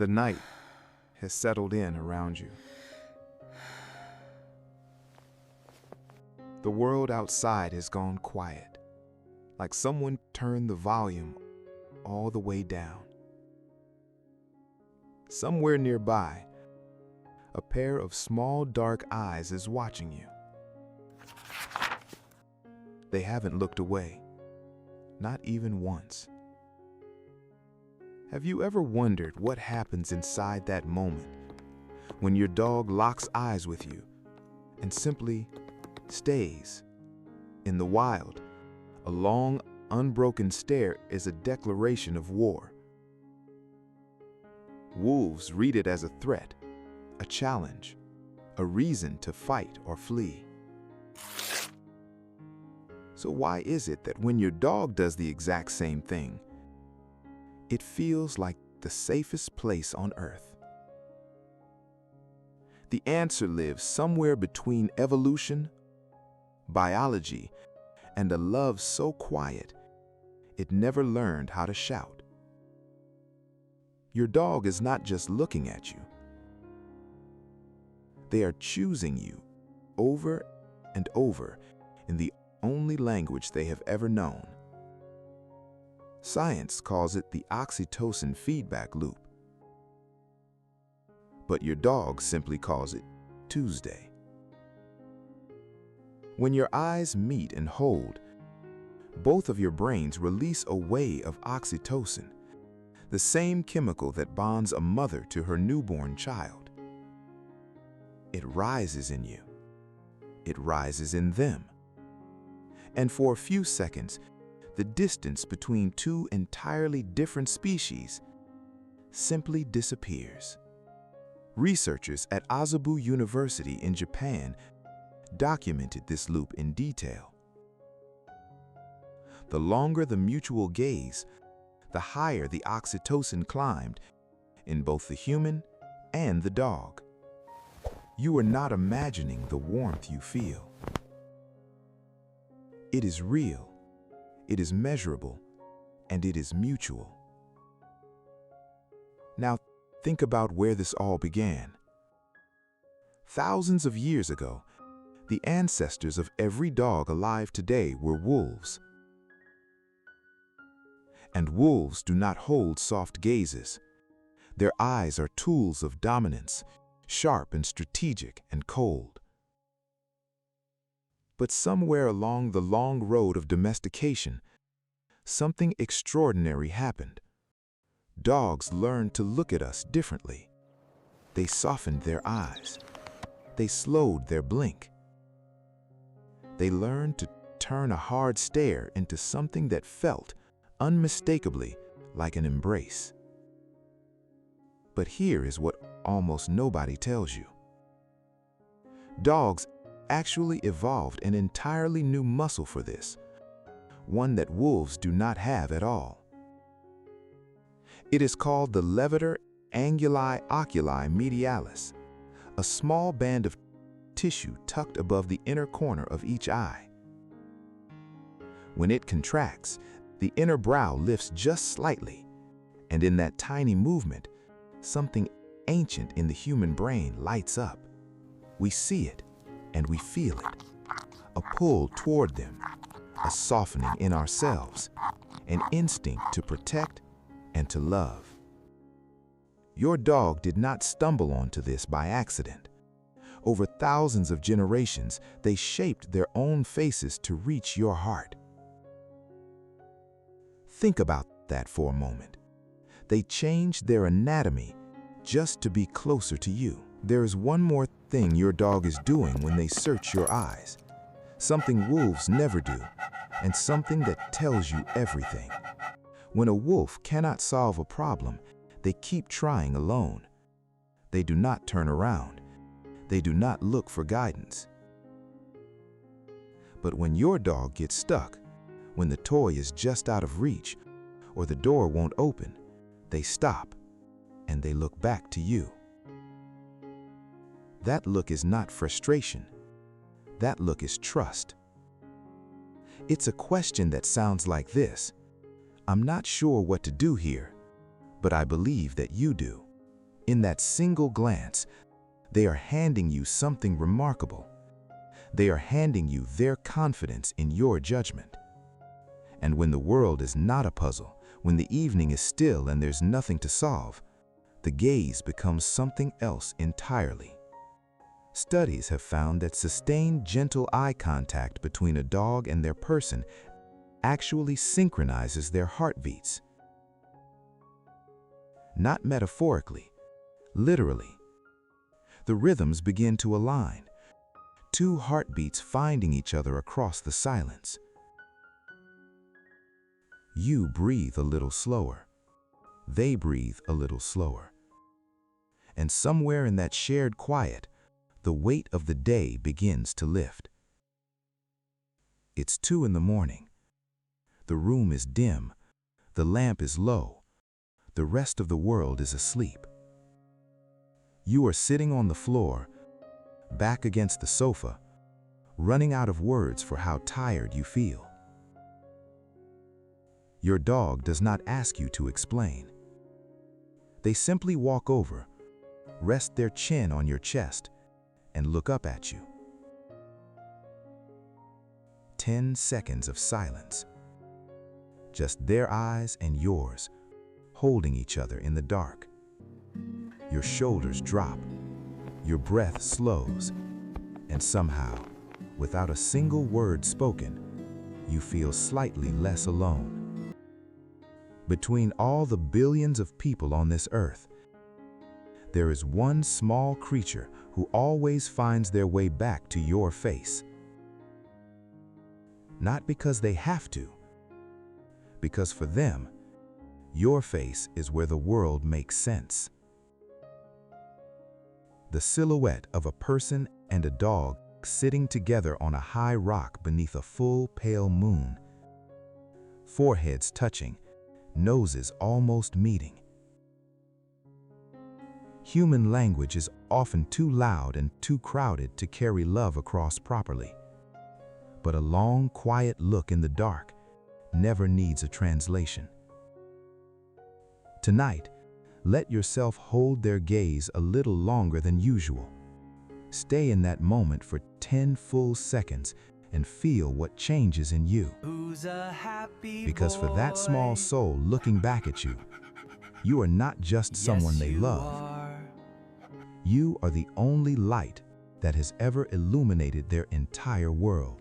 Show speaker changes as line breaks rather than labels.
The night has settled in around you. The world outside has gone quiet, like someone turned the volume all the way down. Somewhere nearby, a pair of small dark eyes is watching you. They haven't looked away, not even once. Have you ever wondered what happens inside that moment when your dog locks eyes with you and simply stays? In the wild, a long, unbroken stare is a declaration of war. Wolves read it as a threat, a challenge, a reason to fight or flee. So why is it that when your dog does the exact same thing, it feels like the safest place on earth? The answer lives somewhere between evolution, biology, and a love so quiet it never learned how to shout. Your dog is not just looking at you. They are choosing you over and over in the only language they have ever known. Science calls it the oxytocin feedback loop. But your dog simply calls it Tuesday. When your eyes meet and hold, both of your brains release a wave of oxytocin, the same chemical that bonds a mother to her newborn child. It rises in you. It rises in them. And for a few seconds, the distance between two entirely different species simply disappears. Researchers at Azabu University in Japan documented this loop in detail. The longer the mutual gaze, the higher the oxytocin climbed in both the human and the dog. You are not imagining the warmth you feel. It is real. It is measurable, and it is mutual. Now, think about where this all began. Thousands of years ago, the ancestors of every dog alive today were wolves. And wolves do not hold soft gazes. Their eyes are tools of dominance, sharp and strategic and cold. But somewhere along the long road of domestication, something extraordinary happened. Dogs learned to look at us differently. They softened their eyes. They slowed their blink. They learned to turn a hard stare into something that felt unmistakably like an embrace. But here is what almost nobody tells you. Dogs actually evolved an entirely new muscle for this, one that wolves do not have at all. It is called the levator anguli oculi medialis, a small band of tissue tucked above the inner corner of each eye. When it contracts, the inner brow lifts just slightly, and in that tiny movement, something ancient in the human brain lights up. We see it, and we feel it. A pull toward them, a softening in ourselves, an instinct to protect and to love. Your dog did not stumble onto this by accident. Over thousands of generations, they shaped their own faces to reach your heart. Think about that for a moment. They changed their anatomy just to be closer to you. There is one more thing your dog is doing when they search your eyes, something wolves never do, and something that tells you everything. When a wolf cannot solve a problem, they keep trying alone. They do not turn around. They do not look for guidance. But when your dog gets stuck, when the toy is just out of reach, or the door won't open, they stop and they look back to you. That look is not frustration. That look is trust. It's a question that sounds like this: I'm not sure what to do here, but I believe that you do. In that single glance, they are handing you something remarkable. They are handing you their confidence in your judgment. And when the world is not a puzzle, when the evening is still and there's nothing to solve, the gaze becomes something else entirely. Studies have found that sustained, gentle eye contact between a dog and their person actually synchronizes their heartbeats. Not metaphorically, literally. The rhythms begin to align, two heartbeats finding each other across the silence. You breathe a little slower. They breathe a little slower. And somewhere in that shared quiet, the weight of the day begins to lift. It's 2 in the morning. The room is dim. The lamp is low. The rest of the world is asleep. You are sitting on the floor, back against the sofa, running out of words for how tired you feel. Your dog does not ask you to explain. They simply walk over, rest their chin on your chest, and look up at you. 10 seconds of silence. Just their eyes and yours, holding each other in the dark. Your shoulders drop, your breath slows, and somehow, without a single word spoken, you feel slightly less alone. Between all the billions of people on this earth, there is one small creature who always finds their way back to your face. Not because they have to, because for them, your face is where the world makes sense. The silhouette of a person and a dog sitting together on a high rock beneath a full, pale moon. Foreheads touching, noses almost meeting. Human language is often too loud and too crowded to carry love across properly. But a long, quiet look in the dark never needs a translation. Tonight, let yourself hold their gaze a little longer than usual. Stay in that moment for 10 full seconds and feel what changes in you. Because for that small soul looking back at you, you are not just someone they love. You are the only light that has ever illuminated their entire world.